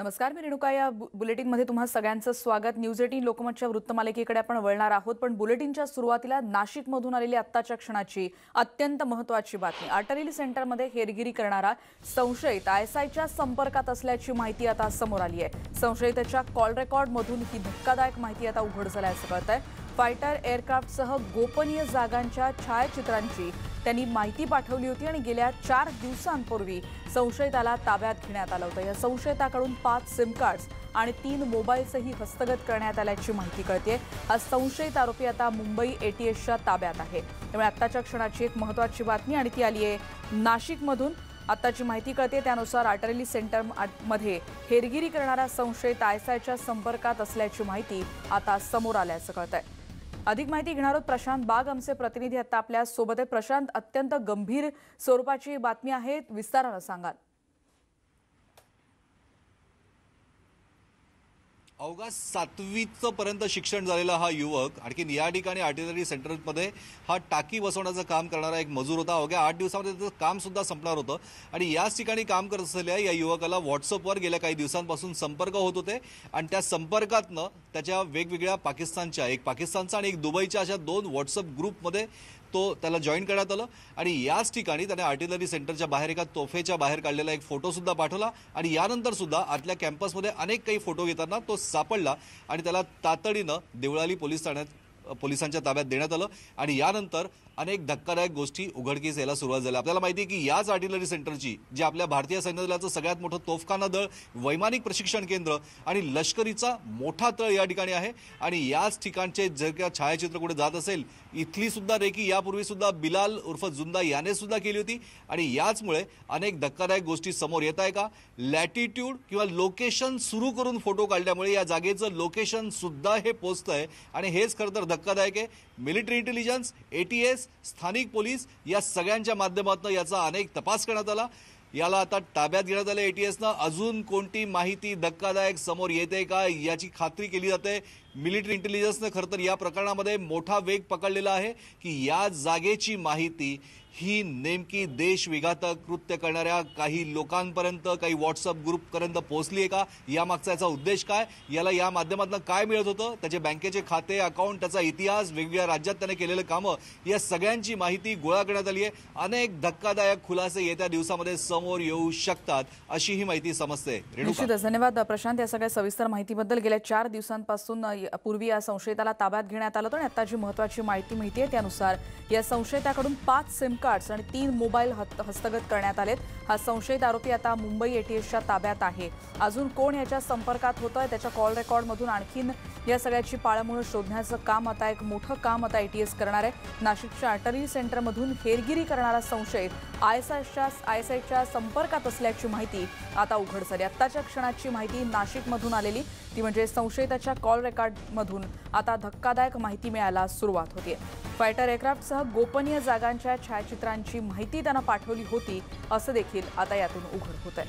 नमस्कार, मी रेणुका. या बुलेटिनमध्ये तुम्हा सगळ्यांचं स्वागत. न्यूज 18 लोकमतच्या वृत्तमालिकेकडे आपण वळणार आहोत, पण बुलेटिनच्या सुरुवातीला नाशिकमधून आलेली आत्ताच्या क्षणाची अत्यंत महत्त्वाची बातमी. आर्टलरी सेंटरमध्ये हेरगिरी करणारा संशयित आयएसआयच्या संपर्कात असल्याची माहिती आता समोर आली आहे. संशयिताच्या कॉल रेकॉर्डमधून ही धक्कादायक माहिती आता उघड झाल्याचं कळतंय. फायटर एअरक्राफ्टसह गोपनीय जागांच्या छायाचित्रांची त्यांनी माहिती पाठवली होती आणि गेल्या 4 दिवसांपूर्वी संशयिताला ताब्यात घेण्यात आलं होतं. या संशयिताकडून 5 सिम कार्ड्स आणि 3 मोबाईल्सही हस्तगत करण्यात आल्याची माहिती कळते. हा संशयित आरोपी आता मुंबई एटीएसच्या ताब्यात आहे. त्यामुळे आत्ताच्या क्षणाची एक महत्त्वाची बातमी आणि ती आली आहे नाशिकमधून. आत्ताची माहिती कळते त्यानुसार आर्टलरी सेंटरमध्ये हेरगिरी करणारा संशयित आयएसआयच्या संपर्कात असल्याची माहिती आता समोर आल्याचं कळतंय. अधिक माहिती घेणार आहोत. प्रशांत बाग आमचे प्रतिनिधी आता आपल्या सोबत आहेत. प्रशांत, अत्यंत गंभीर स्वरूपाची बातमी आहे, विस्तारानं सांगाल? अवघा 7वीचं पर्यंत शिक्षण झालेला हा युवक आणखीन या ठिकाणी आर्टिलरी सेंटरमध्ये हा टाकी बसवण्याचं काम करणारा एक मजूर होता. अवघ्या 8 दिवसामध्ये त्याचं काम सुद्धा संपणार होतं आणि याच ठिकाणी काम करत असलेल्या या युवकाला व्हॉट्सअपवर गेल्या काही दिवसांपासून संपर्क होत होते आणि त्या संपर्कातनं त्याच्या वेगवेगळ्या एक पाकिस्तानचा आणि एक दुबईच्या अशा 2 व्हॉट्सअप ग्रुपमध्ये त्याला जॉईन करण्यात आलं आणि याच ठिकाणी त्याने आर्टिलरी सेंटरच्या बाहेर एका तोफेच्या बाहेर काढलेला एक फोटो सुद्धा पाठवला आणि यानंतर सुद्धा आतल्या कॅम्पसमध्ये अनेक काही फोटो घेताना तो सापडला आणि त्याला तातडीनं देवळाली पोलिसांच्या ताब्यात देण्यात आलं आणि यानंतर अनेक धक्कादायक गोष्टी उघडकीस यायला सुरुवात झाली. आपल्याला माहिती आहे की याच आर्टिलरी सेंटरची जे आपल्या भारतीय सैन्य दलाचं सगळ्यात मोठं तोफखाना दळ, वैमानिक प्रशिक्षण केंद्र आणि लष्करीचा मोठा तळ या ठिकाणी आहे आणि याच ठिकाणचे जर का छायाचित्र कुठे जात असेल, इथली सुद्धा रेकी यापूर्वी सुद्धा बिलाल उर्फ जुंदा याने सुद्धा केली होती आणि याचमुळे अनेक धक्कादायक गोष्टी समोर येत आहे. का लॅटिट्यूड किंवा लोकेशन सुरू करून फोटो काढल्यामुळे या जागेचं लोकेशन सुद्धा हे पोचतंय आणि हेच खरं तर धक्कादायक आहे. मिलिटरी इंटेलिजन्स, एटीएस, स्थानिक पोलीस या सगळ्यांच्या माध्यमातून याचा अनेक तपास करण्यात आला. याला आता ताब्यात घेण्यात आलं एटीएसनं. अजून कोणती माहिती धक्कादायक समोर येते का याची खात्री केली जाते. मिलिटरी इंटेलिजन्सने खरं तर या प्रकरणामध्ये मोठा वेग पकडलेला आहे की या जागेची माहिती ही नेमकी देशविघातक कृत्य करणाऱ्या काही लोकांपर्यंत, काही व्हॉट्सअप ग्रुपपर्यंत पोहोचली आहे का, यामागचा याचा उद्देश काय, याला या माध्यमातून काय मिळत होतं, त्याचे बँकेचे खाते, अकाउंट, त्याचा इतिहास, वेगवेगळ्या राज्यात त्याने केलेलं कामं, या सगळ्यांची माहिती गोळा करण्यात आली आहे. अनेक धक्कादायक खुलासे येत्या दिवसामध्ये समोर येऊ शकतात अशी ही माहिती समजते. निश्चितच धन्यवाद प्रशांत या सगळ्या सविस्तर माहितीबद्दल. गेल्या 4 दिवसांपासून पूर्वी या संशयिताला ताब्यात घेण्यात आलं होतं आणि आता जी महत्त्वाची माहिती मिळते त्यानुसार या संशयिताकडून 5 सिम कार्ड्स आणि 3 मोबाईल हस्तगत करण्यात आलेत. हा संशयित आरोपी आता मुंबई एटीएसच्या ताब्यात आहे. अजून कोण याच्या संपर्कात होतंय, त्याच्या कॉल रेकॉर्डमधून आणखीन या सगळ्याची पाळंमुळं शोधण्याचं काम आता एक मोठं काम आता एटीएस करणार आहे. नाशिकच्या आर्टलरी सेंटरमधून हेरगिरी करणारा संशयित आयएसआयच्या संपर्कात असल्याची माहिती आता उघड झाली. आत्ताच्या क्षणाची माहिती नाशिकमधून आलेली ती म्हणजे संशयिताच्या कॉल रेकॉर्डमधून आता धक्कादायक माहिती मिळायला सुरुवात होतीये. फायटर एअरक्राफ्टसह गोपनीय जागांच्या छायाचित्रांची माहिती त्यांना पाठवली होती असं देखील आता यातून उघड होतंय.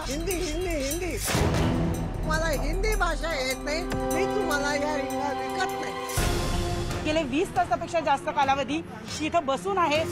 हिंदी मला हिंदी भाषा येत नाही, मी तुम्हाला या विकत नाही. गेले 20 तासापेक्षा जास्त कालावधी इथं बसून आहे.